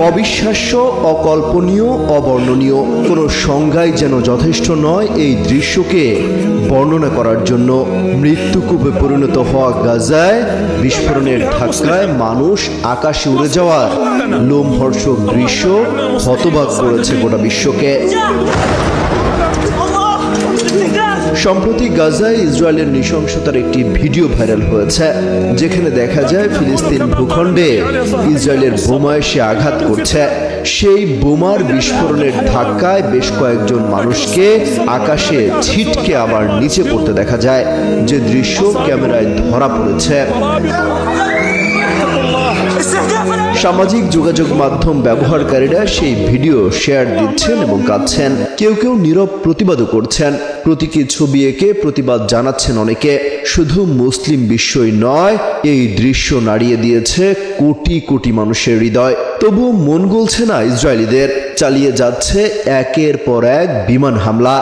অবিশ্বাস্য, অকল্পনীয়, অবর্ণনীয়, কোনো সংজ্ঞাই যেন যথেষ্ট নয় এই দৃশ্যকে বর্ণনা করার জন্য। মৃত্যুকূপে পরিণত হওয়া গাজায় বিস্ফোরণের ধাক্কায় মানুষ আকাশে উড়ে যাওয়ার লোমহর্ষক দৃশ্য হতবাক করেছে গোটা বিশ্বকে। সম্প্রতি গাজায় ইসরায়েলের নৃশংসতার একটি ভিডিও ভাইরাল হয়েছে, যেখানে দেখা যায় ফিলিস্তিন ভূখণ্ডে ইসরায়েলের বোমা এসে আঘাত করছে। সেই বোমার বিস্ফোরণের ধাক্কায় বেশ কয়েকজন মানুষকে আকাশে ছিটকে আবার নিচে পড়তে দেখা যায়, যে দৃশ্য ক্যামেরায় ধরা পড়েছে। সামাজিক যোগাযোগ মাধ্যম ব্যবহারকারীরা সেই ভিডিও শেয়ার দিচ্ছেন এবং কাঁদছেন। কেউ কেউ নীরব প্রতিবাদও করছেন, প্রতীকী ছবি এঁকে প্রতিবাদ জানাচ্ছেন অনেকে। শুধু মুসলিম বিশ্বই নয়, এই দৃশ্য নাড়িয়ে দিয়েছে কোটি কোটি মানুষের হৃদয়। তবুও মন গলছে না ইসরায়েলিদের, চালিয়ে যাচ্ছে একের পর এক বিমান হামলা।